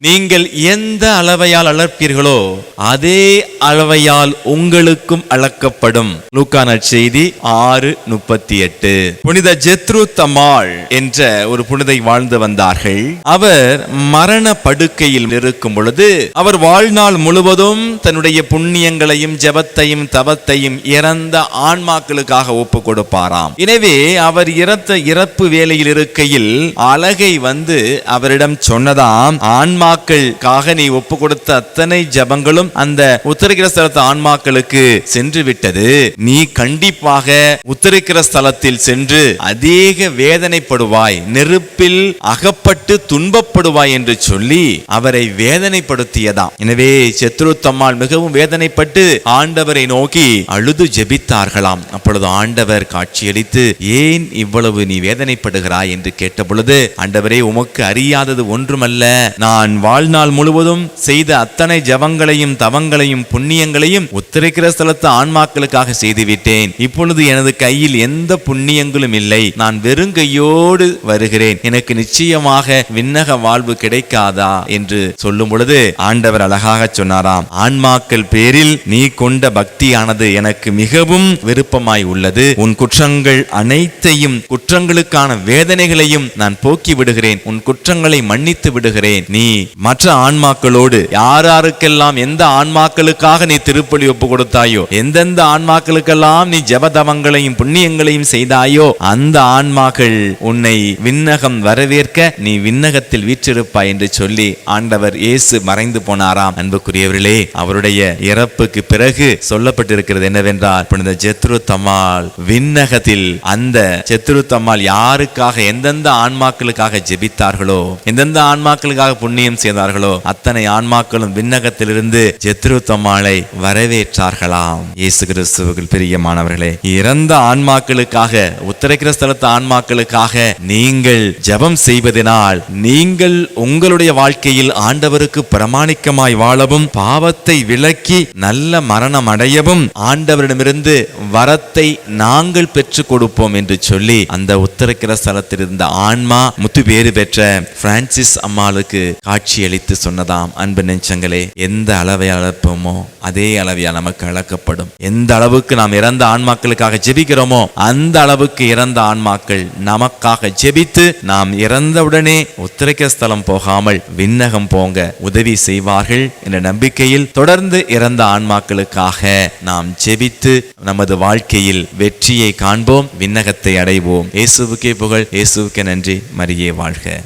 நீங்கள் எந்த அளவையால் அளப்பீர்களோ அதே அளவையால் உங்களுக்கும் அளக்கப்படும். லூக்கா நற்செய்தி 6:38. புனித ஜெத்ரூத் அம்மாள் என்ற ஒரு புனிதை வாழ்ந்து வந்தார்கள். அவர் மரண படுக்கையில் இருக்கும் பொழுது அவர் வாழ்நாள் முழுவதும் தன்னுடைய புண்ணியங்களையும் ஜெபத்தையும் தவத்தையும் இறந்த ஆன்மாக்களுக்காக ஒப்பு கொடுப்பாராம். எனவே அவர் இறப்பு வேளையில் இருக்கையில் அழகை வந்து அவரிடம் சொன்னதாம், ஆன்மாக்களுக்காக நீ ஒப்பு கொடுத்த அத்தனை ஜபங்களும் அந்த உத்தரிக்கிற ஸ்தலத்து ஆன்மாக்களுக்கு சென்று விட்டது. நீ கண்டிப்பாக உத்தரிக்கிற ஸ்தலத்தில் சென்று அதிக வேதனைப்படுவாய், நெருப்பில் அகப்பட்டு துன்பப்படுவாய் என்று சொல்லி அவரை வேதனைப்படுத்தியதாம். எனவே ஜெத்ரூத் அம்மாள் மிகவும் வேதனைப்பட்டு ஆண்டவரை நோக்கி அழுது ஜெபித்தார்களாம். அப்பொழுது ஆண்டவர் காட்சியளித்து, ஏன் இவ்வளவு நீ வேதனைப்படுகிறாய் என்று கேட்ட பொழுது, ஆண்டவரே, உமக்கு அறியாதது ஒன்றுமல்ல. நான் வாழ்நாள் முழுவதும் செய்த அத்தனை ஜபங்களையும் தவங்களையும் புண்ணியங்களையும் உத்தரிக்கிற ஸ்தலத்து ஆன்மாக்களுக்காக செய்துவிட்டேன். இப்பொழுது எனது கையில் எந்த புண்ணியங்களும் இல்லை. நான் வெறுங்கையோடு வருகிறேன். எனக்கு நிச்சயமாக விண்ணக வாழ்வு கிடைக்காதா என்று சொல்லும் பொழுது ஆண்டவர் அழகாக சொன்னாராம், ஆன்மாக்கள் பேரில் நீ கொண்ட பக்தியானது எனக்கு மிகவும் விருப்பமாய் உள்ளது. உன் குற்றங்கள் அனைத்தையும், குற்றங்களுக்கான வேதனைகளையும் நான் போக்கி விடுகிறேன். உன் குற்றங்களை மன்னித்து விடுகிறேன். நீ மற்ற ஆன்மாக்களோடு யாருக்கெல்லாம் எந்த ஆன்மாக்களுக்காக நீ திருப்பலி ஒப்பு கொடுத்தாயோ, எந்தெந்த ஆன்மாக்களுக்கெல்லாம் நீ ஜபதவங்களையும் புண்ணியங்களையும் செய்தாயோ, அந்த ஆன்மாக்கள் உன்னை விண்ணகம் வரவேற்க நீ விண்ணகத்தில் வீற்றிருப்பாய் என்று சொல்லி ஆண்டவர் இயேசு மறைந்து போனாராம். அன்புக்குரியவர்களே, அவருடைய இறப்புக்கு பிறகு சொல்லப்பட்டிருக்கிறது என்னவென்றால், புனித ஜெத்ரூத் அம்மாள் விண்ணகத்தில், அந்த ஜெத்ரூத் அம்மாள் யாருக்காக எந்தெந்த ஆன்மாக்களுக்காக ஜெபித்தார்களோ, எந்தெந்த ஆன்மாக்களுக்காக புண்ணியம் செய்தார்களோ, அத்தனை ஆன்மாக்களும் விண்ணகத்திலிருந்து ஜெத்ரூத் அம்மாளை வரவேற்றார்களாம். இயேசு கிறிஸ்துவுக்குள் பிரியமானவர்களே, இறந்த ஆன்மாக்களுக்காக, உத்தரிக்கிற ஸ்தலத்து ஆன்மாக்களுக்காக நீங்கள் ஜெபம் செய்வதனால் நீங்கள் உங்களுடைய வாழ்க்கையில் ஆண்டவருக்கு பிரமாணிக்கமாய் வாழவும், பாவத்தை விலக்கி நல்ல மரணம் அடையவும் ஆண்டவரிடமிருந்து வரத்தை நாங்கள் பெற்றுக் கொடுப்போம் என்று சொல்லி அந்த உத்தரிக்கிற ஸ்தலத்தில் இருந்த ஆன்மா முத்து பேறு பெற்ற பிரான்சிஸ் அம்மாளுக்கு காட்சியளித்து சொன்னதாம், அன்பு நெஞ்சங்களே, எந்த அளவை அளப்போமோ அதே அளவையால் நமக்கு அளக்கப்படும். எந்த அளவுக்கு நாம் இறந்த ஆன்மாக்களுக்காக ஜெபிக்கிறோமோ அந்த அளவுக்கு இறந்த ஆன்மாக்கள் நமக்காக ஜெபித்து நாம் இறந்தவுடனே உத்தரிக்க ஸ்தலம் போகாமல் விண்ணகம் போங்க உதவி செய்வார்கள் என்ற நம்பிக்கையில் தொடர்ந்து இறந்த ஆன்மாக்களுக்காக நாம் ஜெபித்து நமது வாழ்க்கையில் வெற்றியை காண்போம், விண்ணகத்தை அடைவோம். இயேசுவுக்கே புகழ், இயேசுவுக்கே நன்றி. மரியே வாழ்க.